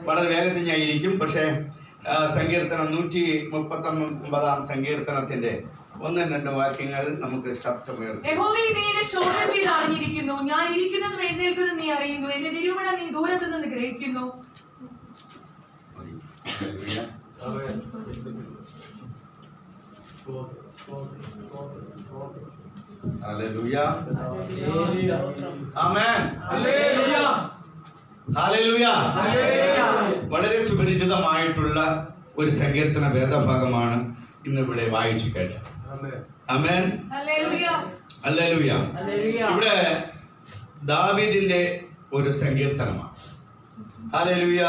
വളരെ വേഗത്തിൽ ഞാൻ ഇരിക്കും. പക്ഷേ സങ്കീർത്തനം 139 സങ്കീർത്തനത്തിന്റെ 1-2 വാക്യങ്ങൾ നമുക്ക് ശബ്ദമേറും. യഹോവേ, നീ എന്നെ ശോധന ചെയ്ത് അറിഞ്ഞിരിക്കുന്നു. ഞാൻ ഇരിക്കുന്നതും എഴുന്നേൽക്കുന്നതും നീ അറിയുന്നു. എന്റെ നിരൂപണം നീ ദൂരത്തു നിന്ന് ഗ്രഹിക്കുന്നു. ഹല്ലേലൂയ. ആമേൻ. ഹല്ലേലൂയ. വളരെ സുപരിചിതമായിട്ടുള്ള ഒരു സങ്കീർത്തന വേദഭാഗമാണ് ഇന്ന് ഇവിടെ വായിച്ചു കേട്ടത്. ആമേൻ. ഹല്ലേലൂയ. ഇവിടെ ദാവീദിന്റെ ഒരു സങ്കീർത്തനമാണ്. ഹല്ലേലൂയ.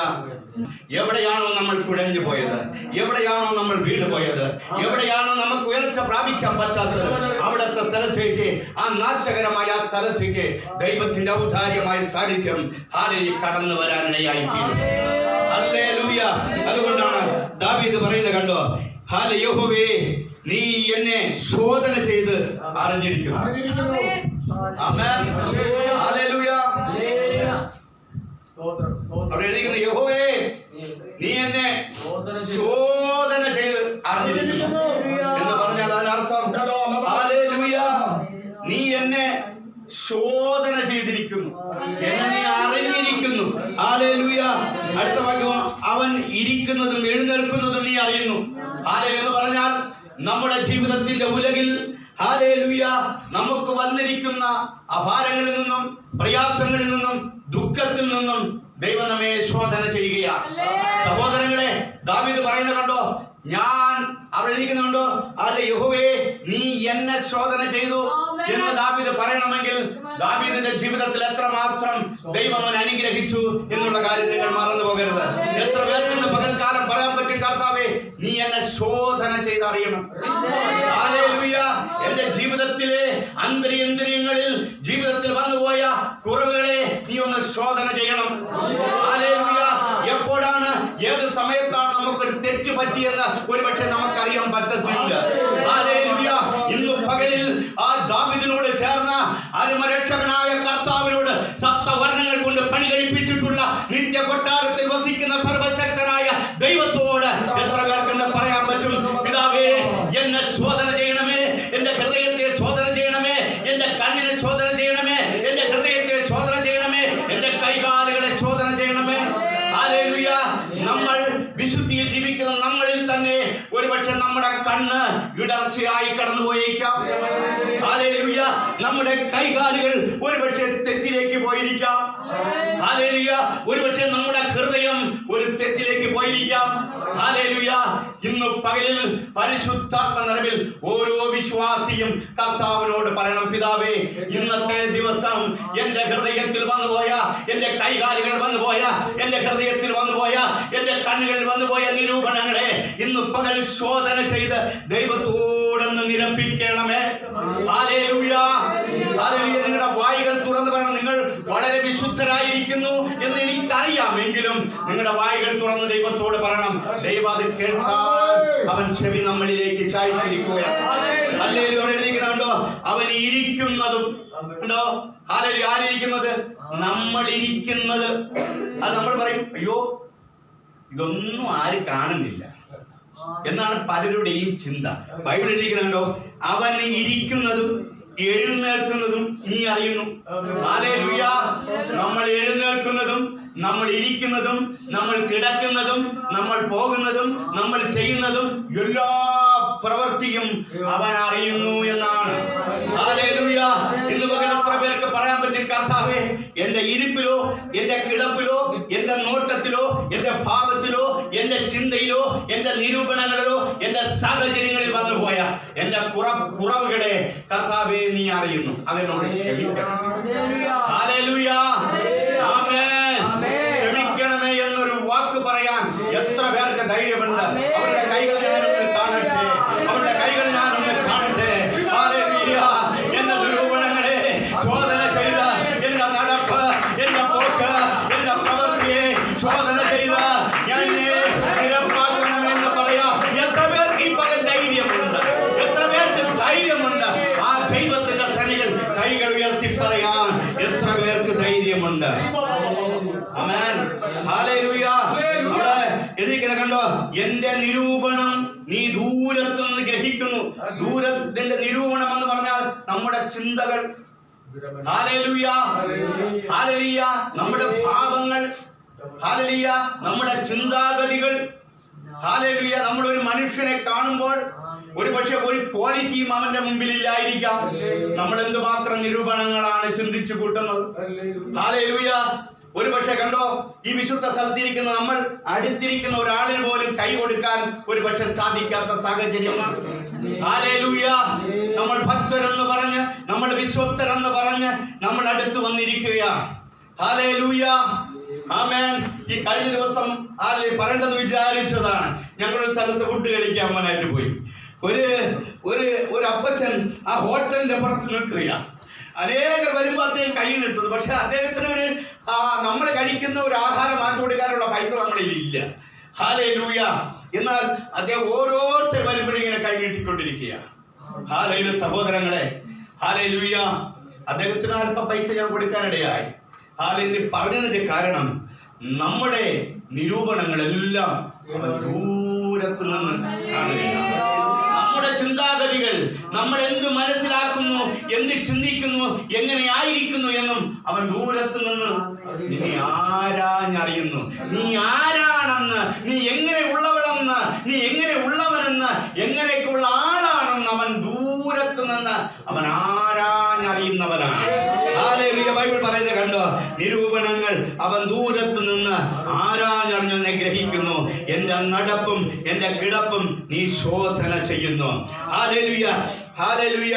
എവിടെയാണോ നമ്മൾ കുഴഞ്ഞു പോയത്, എവിടെയാണോ നമ്മൾ വീണ് പോയത്, എവിടെയാണോ നമുക്ക് ഉയർച്ച പ്രാപിക്കാൻ പറ്റാത്തത്, അവിടുത്തെ സ്ഥലത്തേക്ക്, ആ നാശകരമായ സ്ഥലത്തേക്ക് ദൈവത്തിന്റെ ഔദാര്യമായ സാന്നിധ്യം കടന്നു വരാനിടയായിത്തീരും. ഹല്ലേലൂയ. അതുകൊണ്ടാണ് ദാവീദ് പറയുന്നത് കണ്ടോ, യഹോവേ, നീ എന്നെ ശോധന ചെയ്ത് അറിഞ്ഞിരിക്കുന്നു. ആമേൻ. ഹല്ലേലൂയ. അവിടെ എഴുതിയിരിക്കുന്നു, യഹോവേ, നീ എന്നെ ശോധന ചെയ്ത് അറിഞ്ഞിരിക്കുന്നു എന്ന് പറഞ്ഞാൽ അതിനർത്ഥം ഹല്ലേലൂയ, നീ എന്നെ ശോധന ചെയ്തിരിക്കുന്നു, എന്നെ നീ അറിഞ്ഞിരിക്കുന്നു. ഹല്ലേലൂയ. അടുത്ത വാക്യം, അവൻ ഇരിക്കുന്നതും എഴുന്നേൽക്കുന്നതും നീ അറിയുന്നു. ഹല്ലേലൂയ എന്ന് പറഞ്ഞാൽ നമ്മുടെ ജീവിതത്തിന്റെ ഉലകിൽ ഹല്ലേലൂയ നമുക്ക് വന്നിരിക്കുന്ന അഭാരങ്ങളിൽ നിന്നും പ്രയാസങ്ങളിൽ നിന്നും ദുഃഖത്തിൽ നിന്നും ദൈവം നമ്മെ ശോധന ചെയ്യുകയാണ്. സഹോദരങ്ങളെ, ദാവീദ് പറയുന്നത് കണ്ടോ, ഞാൻ അവിടെ ഇരിക്കുന്നുണ്ടോ, അല്ലെ യഹോവേ, നീ എന്നെ ശോധന ചെയ്തു എന്ന് ദാവീദ് പറയണമെങ്കിൽ ദാവീദിന്റെ ജീവിതത്തിൽ എത്രമാത്രം ദൈവം അവൻ അനുഗ്രഹിച്ചു എന്നുള്ള കാര്യം നിങ്ങൾ മറന്നു പോകരുത്. എത്ര പേർക്ക് ഇന്ന് പകൽക്കാലം പറയാൻ പറ്റും, കർത്താവേ, നീ എന്നെ ശോധന ചെയ്തറിയണം. ഹല്ലേലൂയ. എന്റെ ജീവിതത്തിലെ അന്തരീന്ദ്രിയങ്ങളിൽ ജീവിതത്തിൽ വന്നുപോയ കുറവുകളെ നീ ഒന്ന് ശോധന ചെയ്യണം. ഹല്ലേലൂയ. എപ്പോഴാണ്, ഏത് സമയത്താണ് നമുക്കൊരു തെറ്റ് പറ്റിയെന്ന് ഒരുപക്ഷെ നമുക്കറിയാൻ പറ്റത്തില്ല. ഹല്ലേലൂയ. ഇന്ന് പകലിൽ ആ ദാവീദിനോട് ചേർന്ന അരുമരക്ഷകനായ കർത്താവിനോട് സപ്തവർണ്ണങ്ങൾ കൊണ്ട് പണി കഴിപ്പിച്ചിട്ടുള്ള നിത്യ കൊട്ടാരത്തിൽ വസിക്കുന്ന സർവശക്തനായ ദൈവത്തോട് എത്ര പേർക്ക് പറയാൻ പറ്റും, പിതാവേ, എന്നെ ശോധന ചെയ്യണമേ, എന്റെ ഹൃദയത്തെ ശോധന ചെയ്യണമേ, എന്റെ കണ്ണിനെ ശോധന ചെയ്യണമേ, എന്റെ ഹൃദയത്തെ ശോധന ചെയ്യണമേ, എന്റെ കൈകാലുകളെ ശോധന ചെയ്യണമേ. ഹല്ലേലൂയ. നമ്മൾ വിശുദ്ധിയിൽ ജീവിക്കുന്ന നമ്മളിൽ തന്നെ ഒരുപക്ഷെ നമ്മുടെ കണ്ണ് ഇടർച്ചയായി കടന്നുപോയേക്കാം. ഹല്ലേലൂയ. നമ്മുടെ കൈകാലുകൾ ഒരുപക്ഷെ തെറ്റിലേക്ക് പോയിരിക്കാം. ഹല്ലേലൂയ. ഒരുപക്ഷെ നമ്മുടെ ഹൃദയം ഒരു തെറ്റിലേക്ക് പോയിരിക്കാം. ഹല്ലേലൂയ. ഇന്ന് പകലിൽ പരിശുദ്ധാത്മ നിറവിൽ ഓരോ വിശ്വാസിയും കർത്താവിനോട് പറയണം, പിതാവേ, ഇന്നത്തെ ദിവസം എന്റെ ഹൃദയത്തിൽ വന്നുപോയ, എന്റെ കൈകാലുകൾ വന്നുപോയ, എന്റെ ഹൃദയത്തിൽ വന്നുപോയ, എന്റെ കണ്ണുകളിൽ വന്നുപോയ നിരൂപണങ്ങളെ ഇന്ന് പകൽ ശോധന ചെയ്ത് ദൈവത്തോടൊന്ന് നിരപ്പിക്കണമേ. ഹല്ലേലൂയ. ഹല്ലേലൂയ. നിങ്ങളുടെ വായികൾ തുറന്നു പറയണം. നിങ്ങൾ വളരെ വിശുദ്ധരായിരിക്കുന്നു എന്ന് എനിക്കറിയാമെങ്കിലും നിങ്ങളുടെ വായികൾ തുറന്ന് ദൈവത്തോട് പറയണം. ദൈവം അത് കേൾക്കാൻ അവൻ ചെവി നമ്മളിലേക്ക് ചായ്ച്ചിരിക്കുകയാണ്. ഹല്ലേലൂയ. എഴുതിയിരിക്കുന്നുണ്ടോ, അവൻ ഇരിക്കുന്നതും ഉണ്ടോ. ഹല്ലേലൂയ. ആരിയിരിക്കുന്നത്? നമ്മൾ ഇരിക്കുന്നത്. അത് നമ്മൾ പറയും, അയ്യോ, ഇതൊന്നും ആരും കാണുന്നില്ല എന്നാണ് പലരുടെയും ചിന്ത. ബൈബിൾ എഴുതിയിരിക്കുന്നുണ്ടോ, അവൻ ഇരിക്കുന്നതും എഴുന്നേൽക്കുന്നതും നീ അറിയുന്നു. ഹല്ലേലൂയ. നമ്മൾ എഴുന്നേൽക്കുന്നതും നമ്മൾ ഇരിക്കുന്നതും നമ്മൾ കിടക്കുന്നതും നമ്മൾ പോകുന്നതും നമ്മൾ ചെയ്യുന്നതും എല്ലാ പ്രവൃത്തിയും അവൻ അറിയുന്നു എന്നാണ്. ഹല്ലേലൂയ. ഇന്ന് പകൽ എത്ര പേർക്ക് പറയാൻ പറ്റും, കർത്താവേ, എന്റെ ഇരിപ്പിലോ, എന്റെ കിടപ്പിലോ, എന്റെ നോട്ടത്തിലോ, എന്റെ ഭാവത്തിലോ, എന്റെ ചിന്തയിലോ, എന്റെ നിരൂപണങ്ങളിലോ, എന്റെ സാഹചര്യങ്ങളിൽ വന്നുപോയ എന്റെ കുറവുകളെ കർത്താവേ നീ അറിയുന്നു, അതിനോട് ക്ഷമിക്കണം. ഹല്ലേലൂയ. ആമേൻ. ക്ഷമിക്കണമേ എന്നൊരു വാക്ക് പറയാൻ എത്ര പേർക്ക് ധൈര്യമുണ്ട്? അവരുടെ കൈകൾ ഞാനൊന്ന് കാണട്ടെ, അവരുടെ കൈകൾ ഞാനൊന്ന് കാണട്ടെ. ഹല്ലേലൂയ. എന്റെ നിരൂപണങ്ങളെ ശോധന ചെയ്ത, എന്റെ നടപ്പ്, എന്റെ പോക്ക്, എന്റെ പ്രവൃത്തിയെ ശോധന ചെയ്ത ഞാൻ നിരപ്പാക്കണമെന്ന് പറയാം. എത്ര പേർക്ക് ഈ പകൽ ധൈര്യമുണ്ട്? എത്ര പേർക്ക് ധൈര്യമുണ്ട്? ആ ദൈവത്തിന്റെ സന്നിധിയിൽ കൈകൾ ഉയർത്തി പറയാൻ എത്ര പേർക്ക് ധൈര്യമുണ്ട്? ആമേൻ. ഹല്ലേലൂയ. കണ്ടോ, എന്റെ നിരൂപണം നീ ദൂരത്തു നിന്ന് ഗ്രഹിക്കുന്നു. ദൂരത്തിന്റെ നിരൂപണം എന്ന് പറഞ്ഞാൽ നമ്മുടെ ചിന്തകൾ, ഹല്ലേലൂയ, ഹല്ലേലൂയ, നമ്മുടെ ഭാവങ്ങൾ, ഹല്ലേലൂയ, നമ്മുടെ ചിന്താഗതികൾ, ഹല്ലേലൂയ. നമ്മളൊരു മനുഷ്യനെ കാണുമ്പോൾ ഒരു പക്ഷെ ഒരു ക്വാളിറ്റിയും അവന്റെ മുമ്പിൽ ഇല്ലായിരിക്കാം. നമ്മൾ എന്തുമാത്രം നിരൂപണങ്ങളാണ് ചിന്തിച്ചു കൂട്ടുന്നത്. ഹല്ലേലൂയ. ഒരു പക്ഷെ കണ്ടോ, ഈ വിശുദ്ധ സ്ഥലത്തിരിക്കുന്ന നമ്മൾ അടുത്തിരിക്കുന്ന ഒരാളിന് പോലും കൈ കൊടുക്കാൻ ഒരു പക്ഷെ സാധിക്കാത്ത സാഹചര്യമാണ്. ഹല്ലേലൂയ. നമ്മൾ ഭക്തരെന്ന് പറഞ്ഞ്, നമ്മൾ വിശ്വസ്തരെന്ന് പറഞ്ഞ് നമ്മൾ അടുത്ത് വന്നിരിക്കുകയാണ്. ഹല്ലേലൂയ, ആമേൻ. ഈ കഴിഞ്ഞ ദിവസം പറയേണ്ടത് വിചാരിച്ചതാണ്. ഞങ്ങളൊരു സ്ഥലത്ത് ഫുഡ് കഴിക്കാൻ പോകാനായിട്ട് പോയി. ഒരു അപ്പച്ചൻ ആ ഹോട്ടലിന്റെ പുറത്ത് നിൽക്കുകയാണ്. അനേകർ വരുമ്പോഴത്തേക്കും കൈ കിട്ടുന്നു. പക്ഷെ അദ്ദേഹത്തിന് നമ്മൾ കഴിക്കുന്ന ഒരു ആഹാരം വാങ്ങിച്ചു കൊടുക്കാനുള്ള പൈസ നമ്മളിൽ ഇല്ല. ഹല്ലേലൂയ. എന്നാൽ അദ്ദേഹം ഓരോരുത്തർ വരുമ്പോഴും ഇങ്ങനെ കൈ നീട്ടിക്കൊണ്ടിരിക്കുകയാണ്. ഹല്ലേലൂയ. സഹോദരങ്ങളെ, ഹല്ലേലൂയ, അദ്ദേഹത്തിന് അല്പം പൈസ ഞാൻ കൊടുക്കാനിടയായി. ഹല്ലേലൂയ. പറഞ്ഞതിന്റെ കാരണം നമ്മുടെ നിരൂപണങ്ങളെല്ലാം ദൂരത്ത് നിന്ന് കാണുകയാണ്. നമ്മുടെ ചിന്താഗതികൾ, നമ്മൾ എന്ത് മനസ്സിലാക്കുന്നു, എന്ത് ചിന്തിക്കുന്നു, എങ്ങനെ ആയിരിക്കുന്നു എന്നും അവൻ ദൂരത്ത് നിന്ന് നീ ആരാഞ്ഞറിയുന്നു. നീ ആരാണെന്ന്, നീ എങ്ങനെ ഉള്ളവളെന്ന്, നീ എങ്ങനെ ഉള്ളവനെന്ന്, എങ്ങനെയൊക്കെയുള്ള ആളാണെന്ന് അവൻ ദൂരത്ത് നിന്ന് അവൻ ആരാഞ്ഞറിയുന്നവനാണ്. ഹല്ലേലൂയ. ബൈബിൾ പറയുന്നത് കണ്ടോ, നിരൂപണങ്ങൾ അവൻ ദൂരത്ത് നിന്ന് ആരാഞ്ഞറിഞ്ഞെന്നെ ഗ്രഹിക്കുന്നു. എന്റെ നടപ്പും എന്റെ കിടപ്പും നീ ശോധന ചെയ്യുന്നു. Hallelujah, hallelujah.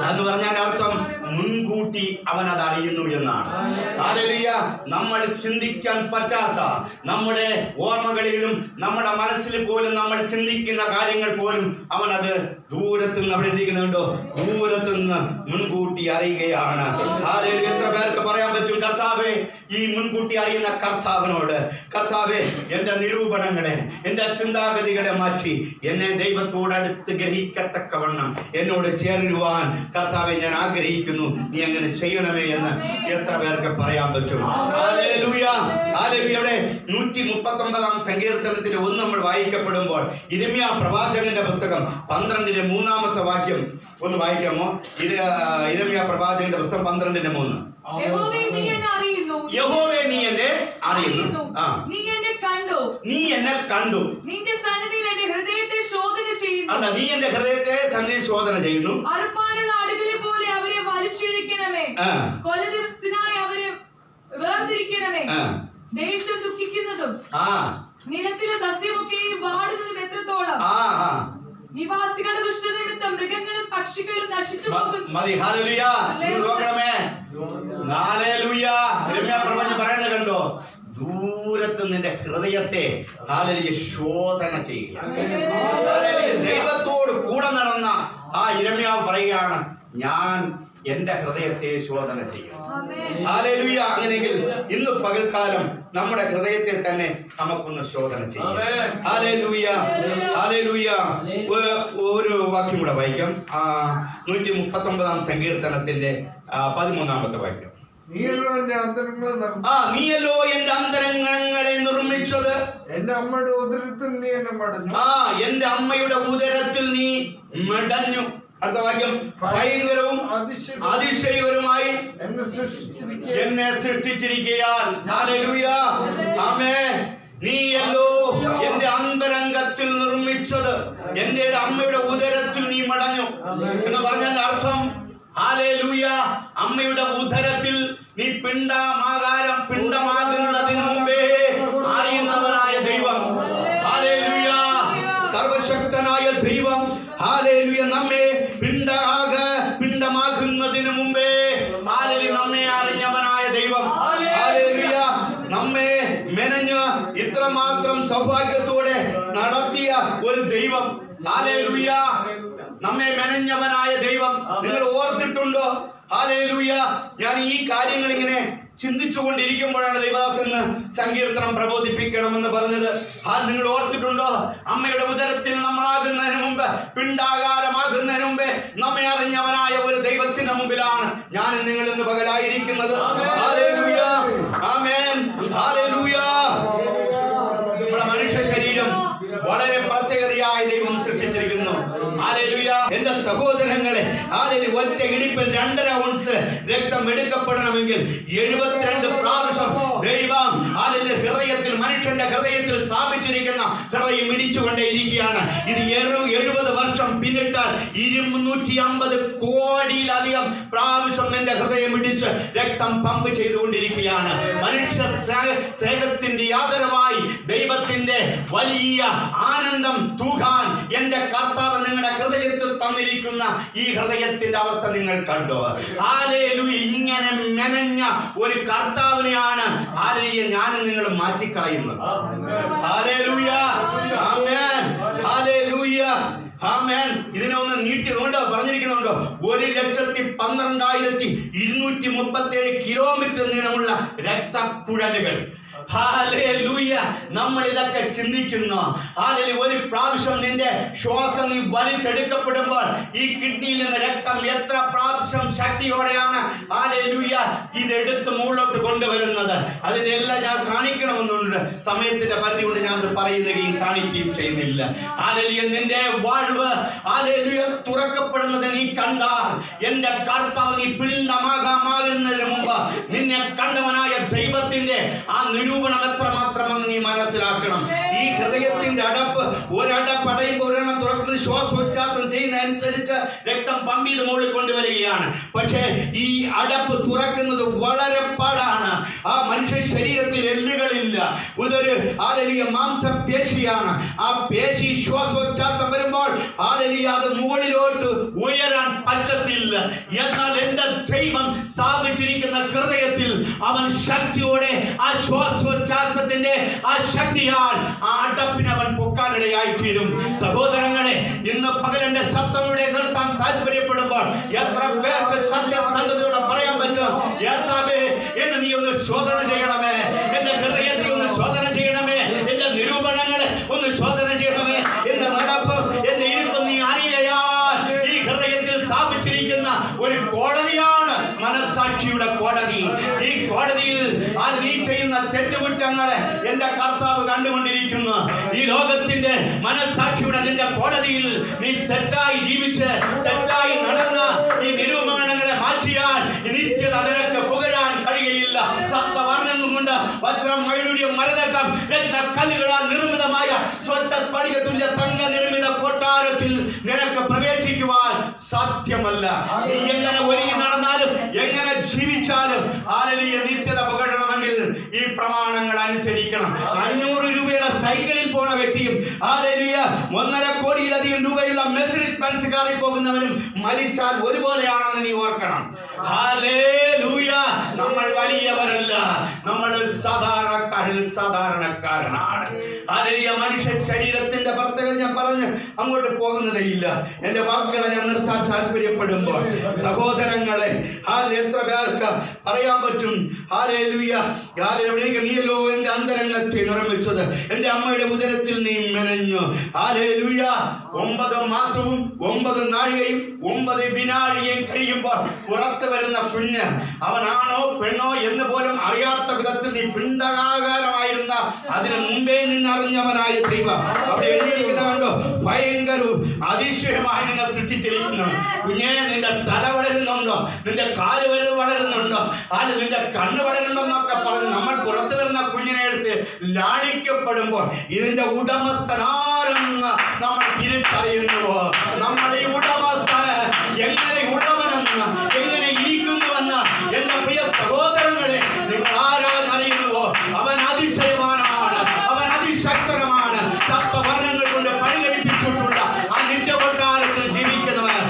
എന്ന് പറഞ്ഞാൽ അർത്ഥം മുൻകൂട്ടി അവൻ അത് അറിയുന്നു എന്നാണ്. ഹല്ലേലൂയ. നമ്മൾ ചിന്തിക്കാൻ പറ്റാത്ത നമ്മുടെ ഓർമ്മകളിലും നമ്മുടെ മനസ്സിൽ പോലും നമ്മൾ ചിന്തിക്കുന്ന കാര്യങ്ങൾ പോലും അവൻ അത് ദൂരത്ത് നിന്ന് അവിടെ എഴുതിക്കുന്നുണ്ടോ, ദൂരത്ത് നിന്ന് മുൻകൂട്ടി അറിയുകയാണ്. ഹല്ലേലൂയ. എത്ര പേർക്ക് പറയാൻ പറ്റും, കർത്താവേ, ഈ മുൻകൂട്ടി അറിയുന്ന കർത്താവിനോട്, കർത്താവേ, എന്റെ നിരൂപണങ്ങളെ, എന്റെ ചിന്താഗതികളെ മാറ്റി എന്നെ ദൈവത്തോടടുത്ത് ഗ്രഹിക്കത്തക്കവണ്ണം എന്നോട് ചേരുവാൻ കർത്താവെ ഞാൻ ആഗ്രഹിക്കുന്നു, നീ അങ്ങനെ ചെയ്യണമേ എന്ന് എത്ര പേർക്ക് പറയാൻ പറ്റും. Hallelujah, hallelujah. 139 സങ്കീർത്തനത്തിൽ 1 നമ്മൾ വായിക്കപ്പെടുമ്പോൾ യിരെമ്യാ പ്രവാചകന്റെ പുസ്തകം 12-3 വാക്യം ഒന്ന് വായിക്കാമോ? യിരെമ്യാ പ്രവാചകന്റെ പുസ്തകം 12-3. യഹോവേ, നീ എന്നെ അറിയുന്നു. യഹോവേ, നീ എന്നെ അറിയുന്നു. നീ എന്നെ കണ്ടു. നീ എന്നെ കണ്ടു. നിന്റെ സന്നിധിയിൽ എന്റെ ഹൃദയത്തെ ശോധന ചെയ്യുന്നു. അല്ല, നീ എന്റെ ഹൃദയത്തെ സന്നിധി ശോധന ചെയ്യുന്നു. അറുപ്പാനുള്ള ആടുകളെ പോലെ അവരെ വലിച്ചിരിക്കണമേ. കൊലദിവസത്തിനായി അവരെ വേർതിരിക്കണമേ. ദേശം ദുഃഖിക്കുന്നതും നിലത്തിലെ സസ്യമൊക്കെയും വാടുന്നതും എത്രത്തോളം. നിവാസികളുടെ ദുഷ്ടനിമിത്തം മൃഗങ്ങളും പക്ഷികളും നശിച്ചു പോകും. മതി. ഹല്ലേലൂയ. നോക്കണമേ. ഹല്ലേലൂയ. യിരെമ്യാ പ്രവാചകൻ പറയുന്നത് കണ്ടോ, ദൂരത്ത് നിന്റെ ഹൃദയത്തെ ഹല്ലേലൂയ ശോധന ചെയ്യുക. ഹല്ലേലൂയ. ദൈവത്തോട് കൂടെ നടന്ന ആ യിരെമ്യാവ് പറയുകയാണ്, ഞാൻ എന്റെ ഹൃദയത്തെ ശോധന ചെയ്യും. ഹല്ലേലൂയ. അങ്ങനെയെങ്കിൽ ഇന്ന് പകൽക്കാലം നമ്മുടെ ഹൃദയത്തെ തന്നെ നമുക്കൊന്ന് ശോധന ചെയ്യാം. Hallelujah, hallelujah. ഒരു വാക്യം കൂടെ വായിക്കാം. 139 സങ്കീർത്തനത്തിന്റെ 13 വാക്യം. നീയല്ലോ എന്റെ അന്തരംഗങ്ങളെ നിർമ്മിച്ചത്, എന്റെ അമ്മയുടെ ഉദരത്തിൽ നീ എന്നെ മടഞ്ഞു. എന്റെ അമ്മയുടെ ഉദരത്തിൽ നീ മെടഞ്ഞു. അടുത്ത വാക്യം, ഭയങ്കരവും അതിശയകരവുമായി എന്നെ സൃഷ്ടിച്ചിരിക്കയാൽ. ഹല്ലേലൂയ, ആമേൻ. നീയല്ലോ എന്റെ അന്തരംഗത്തിൽ നിർമ്മിച്ചത്, എന്റെ അമ്മയുടെ ഉദരത്തിൽ നീ മടഞ്ഞു എന്ന് പറഞ്ഞാൽ അർത്ഥം, ഹല്ലേലൂയ, അമ്മയുടെ ഉദരത്തിൽ നീ പിണ്ടമാകുന്നതിന് മുമ്പേ അറിയുന്നവനായ ദൈവം. ഹല്ലേലൂയ. സർവശക്തനായ ദൈവം, ഹല്ലേലൂയ, നമ്മെ പിണ്ടമാകുന്നതിന് മുമ്പേ ഹല്ലേലൂയ നമ്മെ അറിഞ്ഞവനായ ദൈവം. ഹല്ലേലൂയ. നമ്മെ മെനഞ്ഞ് ഇത്രമാത്രം സൗഭാഗ്യത്തോടെ നടത്തിയ ഒരു ദൈവം. ഹല്ലേലൂയ. നമ്മെ മെനഞ്ഞവനായ ദൈവം. നിങ്ങൾ ഓർത്തിട്ടുണ്ടോ? ഹല്ലേലൂയ. ഞാൻ ഈ കാര്യങ്ങൾ ഇങ്ങനെ ചിന്തിച്ചുകൊണ്ടിരിക്കുമ്പോഴാണ് ദൈവദാസൻ സങ്കീർത്തനം പ്രബോധിപ്പിക്കണമെന്ന് പറഞ്ഞത്. നിങ്ങൾ ഓർത്തിട്ടുണ്ടോ? അമ്മയുടെ ഉദരത്തിൽ നമ്മളാകുന്നതിന് മുമ്പ്, പിണ്ടാകാരമാകുന്നതിന് മുമ്പേ നമ്മെ അറിഞ്ഞവനായ ഒരു ദൈവത്തിന്റെ മുമ്പിലാണ് ഞാൻ നിങ്ങൾ ഇന്ന് പകലായിരിക്കുന്നത്. ഹല്ലേലൂയ, ആമേൻ, ഹല്ലേലൂയ. നമ്മുടെ മനുഷ്യ സഹോദരങ്ങളെ, ഒറ്റ ഇടിപ്പിൽ 2.5 ഔൺസ് രക്തം എടുക്കപ്പെടണമെങ്കിൽ 72 പ്രാവശ്യം ദൈവം ഹൃദയത്തിൽ, മനുഷ്യന്റെ ഹൃദയത്തിൽ സ്ഥാപിച്ചിരിക്കുന്ന ഹൃദയം ഇടിച്ചുകൊണ്ടേയിരിക്കുകയാണ്. ഇത് 70 വർഷം പിന്നിട്ടാൽ 250 കോടിയിലധികം പ്രാവശ്യം എന്റെ ഹൃദയം ഇടിച്ച് രക്തം പമ്പ് ചെയ്തുകൊണ്ടിരിക്കുകയാണ്. മനുഷ്യ സ്നേഹത്തിന്റെ ആദരവായി ദൈവത്തിന്റെ വലിയ ആനന്ദം തൂകാൻ എന്റെ കർത്താവ് നിങ്ങളുടെ ഹൃദയത്തിൽ തന്നിരിക്കുന്ന ഈ ഹൃദയത്തിന്റെ അവസ്ഥ നിങ്ങൾ കണ്ടോ? ഹല്ലേലൂയ! ഇങ്ങനെ മെനഞ്ഞ ഒരു കർത്താവിനെയാണ് ഞാനും നിങ്ങൾ മാറ്റിക്കളയുന്നത്. ഹല്ലേലൂയ! ആമേൻ! ഹല്ലേലൂയ! ആമേൻ! ഇതിനെ ഒന്ന് നീട്ടിയതുകൊണ്ടോ പറഞ്ഞിരിക്കുന്നുണ്ടോ? 1,12,237 കിലോമീറ്റർ നീളമുള്ള രക്തക്കുഴലുകൾ. ഹല്ലേലൂയ! നമ്മൾ ഇതൊക്കെ ചിന്തിക്കുന്നു. ഒരു പ്രാവശ്യം നിന്റെ ശ്വാസം നീ വലിച്ചെടുക്കപ്പെടുമ്പോൾ ഈ കിഡ്നിയിൽ നിന്ന് രക്തം എത്ര പ്രാവശ്യം ശക്തിയോടെയാണ് ഇതെടുത്ത് മുകളിലോട്ട് കൊണ്ടുവരുന്നത്. അതിനെല്ലാം ഞാൻ കാണിക്കണമെന്നുണ്ട്. സമയത്തിന്റെ പരിധി കൊണ്ട് ഞാൻ അത് പറയുകയും കാണിക്കുകയും ചെയ്യുന്നില്ല. നിന്റെ വാൾവ് തുറക്കപ്പെടുന്നത് നീ കണ്ടാൽ എന്റെ കർത്താവ് നീ പിണ്ടമാകുന്നതിന് മുമ്പ് നിന്നെ കണ്ടവനായ ദൈവത്തിന്റെ ആ നിരൂപണം എത്രമാത്രമെന്ന് നീ മനസ്സിലാക്കണം. ഈ ഹൃദയത്തിന്റെ അടപ്പ് ഒരടപ്പ് അടയുമ്പോൾ ഒരെണ്ണം തുറക്കുന്നത് ശ്വാസോച്ഛ്വാസം ചെയ്യുന്ന അനുസരിച്ച് രക്തം പമ്പ് ചെയ്ത് മുകളിൽ കൊണ്ടുവരികയാണ്. പക്ഷേ ഈ അടപ്പ് തുറക്കുന്നത് വളരെ പാടാണ്. ആ മനുഷ്യ ശരീരത്തിൽ എല്ലുകളില്ല. ഇതൊരു മാംസപേശിയാണ്. ആ പേശി ശ്വാസോച്ഛ്വാസം വരുമ്പോൾ അത് മുകളിലോട്ട് ഉയരാൻ പറ്റത്തില്ല. എന്നാൽ എന്റെ ദൈവം സ്ഥാപിച്ചിരിക്കുന്ന ഹൃദയത്തിൽ അവൻ ശക്തിയോടെ ആ ശ്വാസോച്ഛ്വാസത്തിന്റെ ആ ശക്തിയാൽ ആ അടപ്പിനെ അവൻ പൊക്കാനിടയായി തീരും. സഹോദരങ്ങളെ, ഇന്ന് പകലെന്റെ ശബ്ദം ഇവിടെ നിർത്താൻ താല്പര്യപ്പെടുമ്പോൾ എത്ര പേർക്ക് സത്യസന്ധതയോടെ പറയാൻ പറ്റും? എന്നെ നീ ഒന്ന് ശോധന ചെയ്യണമേ, എന്റെ ഹൃദയത്തെ ഒന്ന് ശോധന ചെയ്യണമേ, എന്റെ നിരൂപണങ്ങളെ ഒന്ന് ശോധന ചെയ്യണമേ, എന്റെ നടപ്പ്, എന്റെ ഇരുപ്പ് നീ അറിയാൻ ഈ ഹൃദയത്തിൽ സ്ഥാപിച്ചിരിക്കുന്ന ഒരു കോടതിയാണ് മനസാക്ഷിയുടെ കോടതി. ഈ കോടതിയിൽ നീ ചെയ്യുന്ന തെറ്റുകുറ്റങ്ങളെ എന്റെ കർത്താവ് കണ്ടുകൊണ്ടിരിക്കുന്നു. ഈ ലോകത്തിന്റെ മനസാക്ഷിയുടെ നിന്റെ കോടതിയിൽ നീ തെറ്റായി ജീവിച്ച് തെറ്റായി നടന്ന് ഈ നിരൂപണങ്ങളെ മാറ്റിയാൽ നിത്യത നിനക്ക് പുകഴാൻ കഴിയുകയില്ല. സപ്തവർണ്ണം കൊണ്ട് വജ്രം, വൈഡൂര്യം, മരതകം, രത്നക്കല്ലുകളാൽ നിർമ്മിതമായ സ്വച്ഛ സ്ഫടിക തുല്യ തങ്ക നിർമ്മിത കൊട്ടാരത്തിൽ നിനക്ക് പ്രവേശിക്കുവാൻ സാധ്യമല്ല. നീ എങ്ങനെ ഒരുങ്ങി നടന്നാലും എങ്ങനെ ജീവിച്ചാലും നിത്യത പുകഴണമെങ്കിൽ ഈ പ്രമാണങ്ങൾ അനുസരിക്കണം. 500 രൂപയുടെ സൈക്കിളിൽ പോണ വ്യക്തിയും 1.5 കോടിയിലധികം രൂപയുള്ള മെർസിഡീസ് ബെൻസ് കാറിൽ പോകുന്നവരും മരിച്ചാൽ ഒരുപോലെയാണെന്ന് നീ ഓർക്കണം. ഹല്ലേലൂയ! നമ്മൾ വലിയവരല്ല, നമ്മൾ സാധാരണക്കാരനാണ്. മനുഷ്യ ശരീരത്തിന്റെ പ്രത്യേകത ഞാൻ പറഞ്ഞ് അങ്ങോട്ട് പോകുന്നതേ ഇല്ല. എന്റെ വാക്കുകളെ ഞാൻ നിർത്താൻ താല്പര്യപ്പെടുമ്പോൾ സഹോദരങ്ങളെ, എത്ര പേർക്ക് പറയാൻ പറ്റും? നീയല്ലോ എന്റെ അന്തരംഗത്തെ നിർമ്മിച്ചത്, എന്റെ അമ്മയുടെ ഉദരത്തിൽ നീ മെനഞ്ഞു. 9 മാസവും 9 നാഴികയും 9 വിനാഴികയും കഴിയുമ്പോൾ പുറത്തു വരുന്ന കുഞ്ഞ് അവനാണോ പെണ്ണോ എന്ന് പോലും അറിയാത്ത വിധത്തിൽ നീ പിണ്ടകാകാരമായിരുന്ന അതിന് മുമ്പേ നിന്നറിഞ്ഞവനായ ദൈവം അവിടെ എഴുതിയിരിക്കുന്ന കണ്ടോ? ഭയങ്കരവും അതിശയമായി നിന്നെ സൃഷ്ടിച്ചിരിക്കുന്നു. കുഞ്ഞേ, നിന്റെ തല വളരുന്നുണ്ടോ? നിന്റെ കാല് വളരുന്നുണ്ടോ? നിന്റെ കണ്ണ് വളരുന്നുണ്ടോന്നൊക്കെ പറഞ്ഞ് നമ്മൾ പുറത്തു വരുന്ന കുഞ്ഞിനെ എടുത്ത് ലാളിക്കപ്പെടുമ്പോൾ ഇതിന്റെ ഉടമസ്ഥനാരെന്ന് നമ്മൾ തിരിച്ചറിയുന്നുവോ? നമ്മൾ ഈ ഉടമസ്ഥ എങ്ങനെ ഉടമനെന്ന്, എങ്ങനെ ഇരിക്കുന്നുവെന്ന് എന്റെ പ്രിയ സഹോദരങ്ങളെ നിങ്ങൾ ആരാന്നറിയുന്നുവോ? അവൻ അതിശയവാനാണ്, അവൻ അതിശക്തനുമാണ്. സപ്തവർണ്ണങ്ങൾ കൊണ്ട് പരിഗണിപ്പിച്ചിട്ടുള്ള ആ നിത്യകൊട്ടാരത്തിൽ ജീവിക്കുന്നവൻ,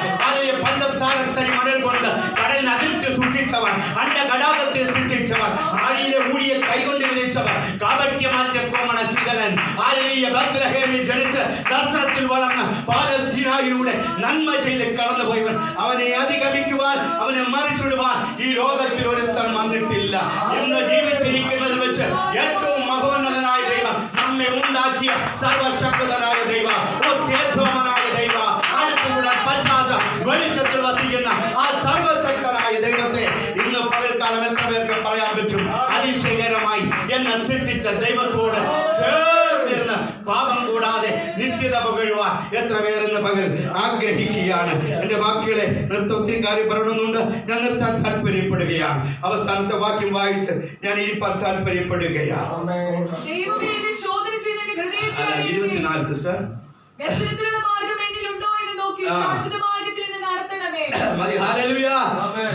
പഞ്ചസാരത്തരി മണൽ കൊണ്ട് കടലിന് അതിർത്തി സൃഷ്ടിച്ചവൻ, അണ്ടകടാകത്തെ സൃഷ്ടിച്ചവൻ, ആഴിയിലെ ഊഴിയെ കൈകൊണ്ട് വിളിച്ചവൻ, കാപട്യമാറ്റ കോമണ ശീതലൻ, ബത്ലഹേമിൽ ജനിച്ച് ദർശനത്തിൽ വളർന്ന് പാലസ്തീനയിലൂടെ നന്മ ചെയ്ത് കടന്നുപോയവൻ, അവനെ അധിഗമിക്കുവാൻ, അവനെ മറിച്ചിടുവാൻ ഈ ലോകത്തിൽ ഒരുത്തൻ വന്നിട്ടില്ല. ഇന്ന് ജീവിച്ചിരിക്കുന്നതിൽ വെച്ച് ഏറ്റവും മഹോന്നതനായ ദൈവം, നമ്മെ ഉണ്ടാക്കിയ സർവശക്തനായ ദൈവം, തേജോമനായ ദൈവം, അടുത്തുകൂടാൻ പറ്റാത്ത വെളിച്ചത്തിൽ വസിക്കുന്ന ആ സർവശക്തനായ ദൈവത്തെ ഇന്ന് പകൽക്കാലം എത്ര പേർക്ക് പറയാൻ പറ്റും? അതിശയകരമായി എന്നെ സൃഷ്ടിച്ച ദൈവത്തോട് ചേർന്നിരുന്ന് പാപം കൂടാതെ നിത്യത പുകഴുവാൻ എത്ര പേരെന്ന് പകൽ ആഗ്രഹിക്കുകയാണ്. എന്റെ വാക്കുകളെ ഒത്തിരി കാര്യം പറയണമെന്നുണ്ട്, ഞാൻ നിർത്താൻ താല്പര്യപ്പെടുകയാണ്. അവസാനത്തെ വാക്യം വായിച്ച് ഞാൻ ഇരിപ്പാൻ താല്പര്യപ്പെടുകയാണ്. 24 സിസ്റ്റർ. മതി. ഹല്ലേലൂയ.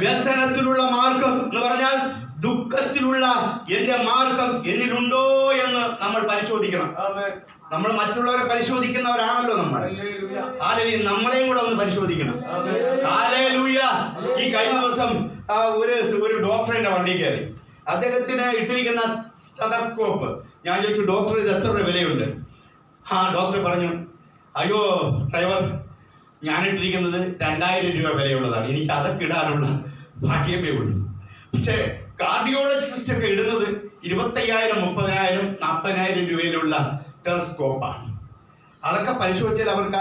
വ്യസനത്തിലുള്ള മാർഗം എന്ന് പറഞ്ഞാൽ ദുഃഖത്തിലുള്ള എന്റെ മാർഗം എന്നിലുണ്ടോ എന്ന് നമ്മൾ പരിശോധിക്കണം. നമ്മൾ മറ്റുള്ളവരെ പരിശോധിക്കുന്നവരാണല്ലോ നമ്മൾ. ഹല്ലേലൂയ. നമ്മളെയും കൂടെ ഒന്ന് പരിശോധിക്കണം. ഹല്ലേലൂയ. ഈ കഴിഞ്ഞ ദിവസം ഒരു ഡോക്ടറിന്റെ വണ്ടി കയറി. അദ്ദേഹത്തിന് ഇട്ടിരിക്കുന്ന സ്റ്റെതസ്കോപ്പ് ഞാൻ ചോദിച്ചു, ഡോക്ടർ ഇത് എത്ര രൂപ വിലയുണ്ട്? ഡോക്ടർ പറഞ്ഞു, അയ്യോ ഡ്രൈവർ, ഞാനിട്ടിരിക്കുന്നത് 2000 രൂപ വിലയുള്ളതാണ്, എനിക്ക് അതൊക്കെ ഇടാനുള്ള ഭാഗ്യമേ ഉള്ളൂ. പക്ഷേ കാർഡിയോളജിസ്റ്റ് ഒക്കെ ഇടുന്നത് 25,000, 30,000, 40,000 രൂപയിലുള്ള ടെലസ്കോപ്പാണ്. അതൊക്കെ പരിശോധിച്ചാൽ അവർക്ക്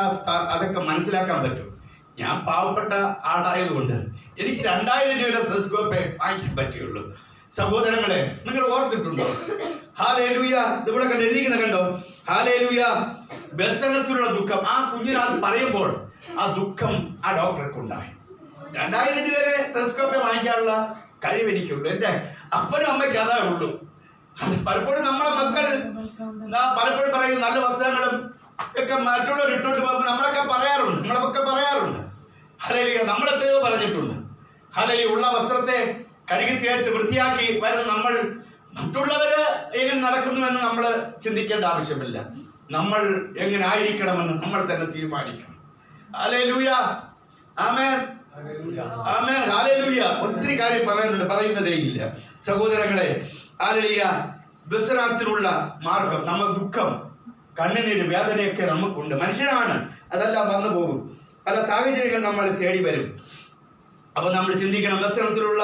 അതൊക്കെ മനസ്സിലാക്കാൻ പറ്റും. ഞാൻ പാവപ്പെട്ട ആളായതുകൊണ്ട് എനിക്ക് 2000 രൂപയുടെ ടെലസ്കോപ്പേ വാങ്ങിക്കാൻ പറ്റുള്ളൂ. സഹോദരങ്ങളെ, നിങ്ങൾ ഓർത്തിട്ടുണ്ടോ? ഹല്ലേലൂയ. ഇവിടെ എഴുതിക്കുന്ന കണ്ടോ? ഹല്ലേലൂയ. വ്യസനത്തിലുള്ള ദുഃഖം. ആ കുഞ്ഞിനത് പറയുമ്പോൾ ആ ദുഃഖം ആ ഡോക്ടർക്ക് ഉണ്ടായി. 2000 രൂപയുടെ ടെലസ്കോപ്പേ വാങ്ങിക്കാനുള്ള കഴിവ് എനിക്കുള്ളൂ. എന്റെ അപ്പനും അമ്മയ്ക്ക് അതാ ഉള്ളൂ. പലപ്പോഴും നമ്മളെ മക്കൾ പലപ്പോഴും പറയും നല്ല വസ്ത്രങ്ങളും ഒക്കെ മറ്റുള്ളവർ ഇട്ടോട്ട് പോകുമ്പോൾ നമ്മളൊക്കെ പറയാറുണ്ട്. ഹല്ലേലൂയ. നമ്മൾ എത്രയോ പറഞ്ഞിട്ടുണ്ട്. ഹല്ലേലൂയ. ഉള്ള വസ്ത്രത്തെ കഴുകി തേച്ച് വൃത്തിയാക്കി വരുന്ന നമ്മൾ മറ്റുള്ളവര് എങ്ങനെ നടക്കുന്നുവെന്ന് നമ്മൾ ചിന്തിക്കേണ്ട ആവശ്യമില്ല. നമ്മൾ എങ്ങനെ ആയിരിക്കണമെന്ന് നമ്മൾ തന്നെ തീരുമാനിക്കണം. ഹല്ലേലൂയ. ആമേൻ. ആമേൻ. ഹല്ലേലൂയ. ഒത്തിരി കാര്യം പറയാനുണ്ട്, പറയുന്നതേ ഇല്ല. സഹോദരങ്ങളെ, ഹല്ലേലൂയ. വ്യസനത്തിനുള്ള മാർഗം, നമ്മൾ ദുഃഖം, കണ്ണുനീര്, വേദനയൊക്കെ നമുക്കുണ്ട്. മനുഷ്യനാണ്, അതെല്ലാം വന്നു പോകും. പല സാഹചര്യങ്ങൾ നമ്മൾ തേടി വരും. അപ്പൊ നമ്മൾ ചിന്തിക്കണം, വ്യസനത്തിലുള്ള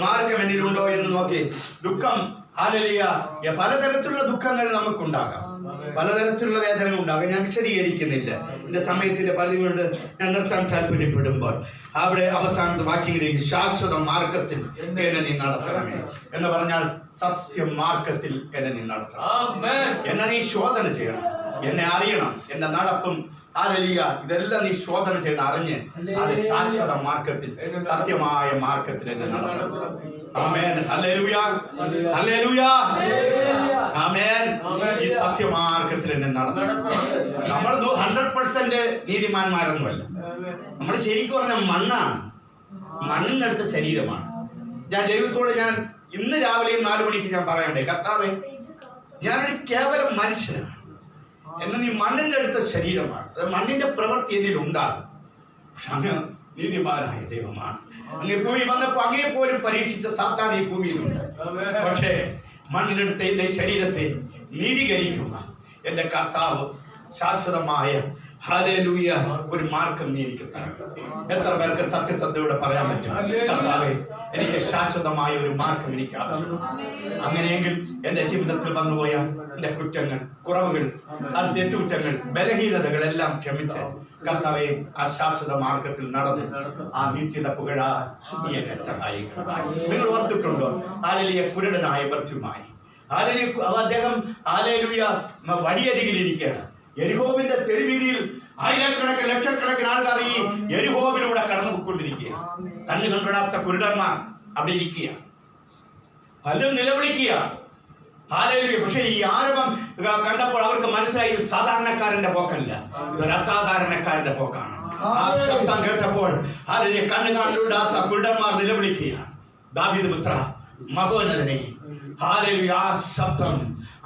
മാർഗം എന്നിലുണ്ടോ എന്ന് നോക്കി. ദുഃഖം, ഹല്ലേലൂയ. പലതരത്തിലുള്ള ദുഃഖങ്ങൾ നമുക്കുണ്ടാകാം, പലതരത്തിലുള്ള വേദനകൾ ഉണ്ടാകാം. ഞാൻ വിശദീകരിക്കുന്നില്ല, എന്റെ സമയത്തിന്റെ പരിധി കൊണ്ട് ഞാൻ നിർത്താൻ താല്പര്യപ്പെടുമ്പോൾ അവിടെ അവസാനത്തെ വാക്യങ്ങളിലേക്ക് ശാശ്വത മാർഗത്തിൽ എന്നെ നീ നടത്തണമേ എന്ന് പറഞ്ഞാൽ സത്യമാർഗത്തിൽ എന്നെ നീ നടത്തണം. എന്നെ നീ ശോധന ചെയ്യണം, എന്നെ അറിയണം, എന്റെ നടപ്പും ഹല്ലേലൂയ ഇതെല്ലാം നീ ശോധന ചെയ്ത് അറിഞ്ഞ് അത് ശാശ്വത മാർഗത്തിൽ, സത്യമായ മാർഗത്തിൽ എന്നെ നടത്തണം. ആമേൻ. ഹല്ലേലൂയ. ഹല്ലേലൂയ. ആമേൻ. ഈ സത്യമാർഗത്തിൽ എന്നെ നടത്തണം. നമ്മൾ 100% നീതിമാന്മാരൊന്നുമല്ല. നമ്മൾ ശരിക്കും പറഞ്ഞാൽ മണ്ണാണ്, മണ്ണിനടുത്ത ശരീരമാണ്. ഞാൻ ദൈവത്തോട് ഞാൻ ഇന്ന് രാവിലെ 4 മണിക്ക് ഞാൻ പറയണ്ടേ, കർത്താവേ, ഞാനൊരു കേവലം മനുഷ്യനാണ്, എന്നെ നീ മണ്ണിന്റെ അടുത്ത ശരീരമാണ്, അത് മണ്ണിന്റെ പ്രവൃത്തി എന്നിൽ ഉണ്ടാകും. പക്ഷെ അങ്ങ് നീതിമാനായ ദൈവമാണ്. അങ്ങ് ഭൂമി വന്നപ്പോ അങ്ങേ പോലും പരീക്ഷിച്ച സാത്താൻ ഈ ഭൂമിയിലുണ്ട്. പക്ഷേ മണ്ണിനെടുത്ത എന്റെ ശരീരത്തെ നീതീകരിക്കുന്ന എന്റെ കർത്താവ് ശാശ്വതമായ ഹല്ലേലൂയ ഒരു മാർഗം നീ എനിക്ക് തരണം. എത്ര പേർക്ക് സത്യസന്ധയോടെ പറയാൻ പറ്റും, കർത്താവേ, എനിക്ക് ശാശ്വതമായ ഒരു മാർഗം എനിക്ക് ആവശ്യമാണ്. അങ്ങനെയെങ്കിൽ എന്റെ ജീവിതത്തിൽ വന്നുപോയ എന്റെ കുറ്റങ്ങൾ, കുറവുകൾ, അത് തെറ്റുകുറ്റങ്ങൾ, ബലഹീനതകൾ എല്ലാം ക്ഷമിച്ച് കർത്താവേ ആ ശാശ്വത മാർഗത്തിൽ നടന്ന് ആ നിത്യത പുകഴാൻ നീ എന്നെ സഹായിക്കും. നിങ്ങൾ ഓർത്തിട്ടുണ്ടോ? ഹല്ലേലൂയ. കുരുടനായ ബർത്തിമായി അദ്ദേഹം ഹല്ലേലൂയ വഴിയരികിലിരിക്കുകയാണ്. യെരിഹോവിന്റെ തെരുവീതിയിൽ ആയിരക്കണക്കിന് ലക്ഷക്കണക്കിന് ആൾക്കാർ ഈ യെരിഹോവിലൂടെ കടന്നു പോയിക്കൊണ്ടിരിക്കുക. കണ്ണു കണ്ടിടാത്ത കുരുടന്മാർ അവിടെ ഇരിക്കുക, പലരും നിലവിളിക്കുക. ഹല്ലേലൂയ. പക്ഷെ ഈ ആരവം കണ്ടപ്പോൾ അവർക്ക് മനസ്സിലായി ഇത് സാധാരണക്കാരന്റെ പോക്കല്ല, ഇതൊരു അസാധാരണക്കാരന്റെ പോക്കാണ്. ആ ശബ്ദം കേട്ടപ്പോൾ ഹല്ലേലൂയ കണ്ണു കണ്ടിടാത്ത കുരുടന്മാർ നിലവിളിക്കുകയാണ്, ദാവീദ് പുത്ര മഹോന്നതനെ. ഹല്ലേലൂയ. ആ ശബ്ദം,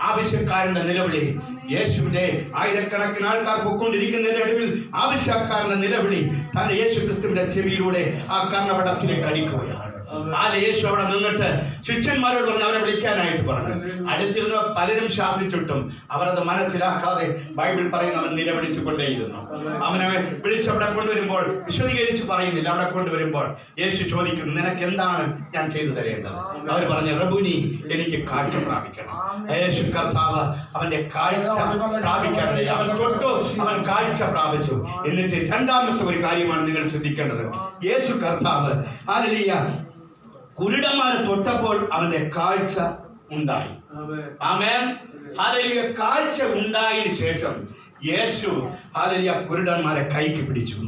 ആവശ്യക്കാരന്റെ നിലവിളി, യേശുവിന്റെ ആയിരക്കണക്കിന് ആൾക്കാർ പൊക്കൊണ്ടിരിക്കുന്നതിന്റെ നടുവിൽ ആവശ്യക്കാരന്റെ നിലവിളി തന്റെ യേശു ക്രിസ്തുവിന്റെ ചെവിയിലൂടെ ആ കർണപടത്തിലേക്ക് അടിക്കുകയാണ്. യേശു അവിടെ നിന്നിട്ട് ശിഷ്യന്മാരോട് പറഞ്ഞു, അവരെ വിളിക്കാനായിട്ട് പറഞ്ഞു. അടുത്തിരുന്ന പലരും ശാസിച്ചിട്ടും അവരത് മനസ്സിലാക്കാതെ ബൈബിൾ പറയുന്ന അവൻ നിലവിളിച്ചു കൊണ്ടേയിരുന്നു. അവനെ വിളിച്ചവിടെ കൊണ്ടുവരുമ്പോൾ വിശദീകരിച്ച് പറയുന്നില്ല. അവിടെ കൊണ്ടുവരുമ്പോൾ യേശു ചോദിക്കുന്നു, നിനക്ക് എന്താണ് ഞാൻ ചെയ്തു തരേണ്ടത്? അവർ പറഞ്ഞു, റബ്ബൂനി, എനിക്ക് കാഴ്ച പ്രാപിക്കണം. യേശു കർത്താവ് അവന്റെ കാഴ്ച പ്രാപിക്കാനിടയായി. അവൻ തൊട്ടു, അവൻ കാഴ്ച പ്രാപിച്ചു. എന്നിട്ട് രണ്ടാമത്തെ ഒരു കാര്യമാണ് നിങ്ങൾ ചിന്തിക്കേണ്ടത്. യേശു കർത്താവ് ഹല്ലേലൂയ കുരുടന്മാരെ തൊട്ടപ്പോൾ അവന്റെ കാഴ്ച ഉണ്ടായി. ആമേൻ. ഹല്ലേലൂയ. കാഴ്ച ഉണ്ടായതിനു ശേഷം യേശു ഹല്ലേലൂയ കുരുടന്മാരെ കൈക്ക് പിടിച്ചു.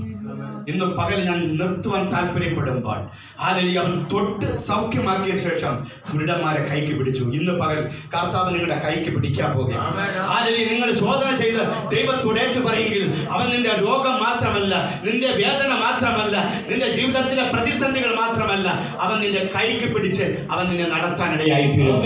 ഇന്ന് പകൽ ഞാൻ നിർത്തുവാൻ താല്പര്യപ്പെടുമ്പോൾ ഹല്ലേലൂയ അവൻ തൊട്ട് സൗഖ്യമാക്കിയ ശേഷം കുരുടന്മാരെ കൈക്ക് പിടിച്ചു. ഇന്ന് പകൽ കർത്താവ് നിങ്ങളുടെ കൈക്ക് പിടിക്കാൻ പോകുകയാണ്. ഹല്ലേലൂയ നിങ്ങൾ ശോധന ചെയ്ത് ദൈവത്തോട് ഏറ്റു പറയുമെങ്കിൽ അവൻ നിന്റെ രോഗം മാത്രമല്ല, നിന്റെ വേദന മാത്രമല്ല, നിന്റെ ജീവിതത്തിലെ പ്രതിസന്ധികൾ മാത്രമല്ല, അവൻ നിന്റെ കൈക്ക് പിടിച്ച് അവൻ നിന്നെ നടത്താനിടയായി തീരും.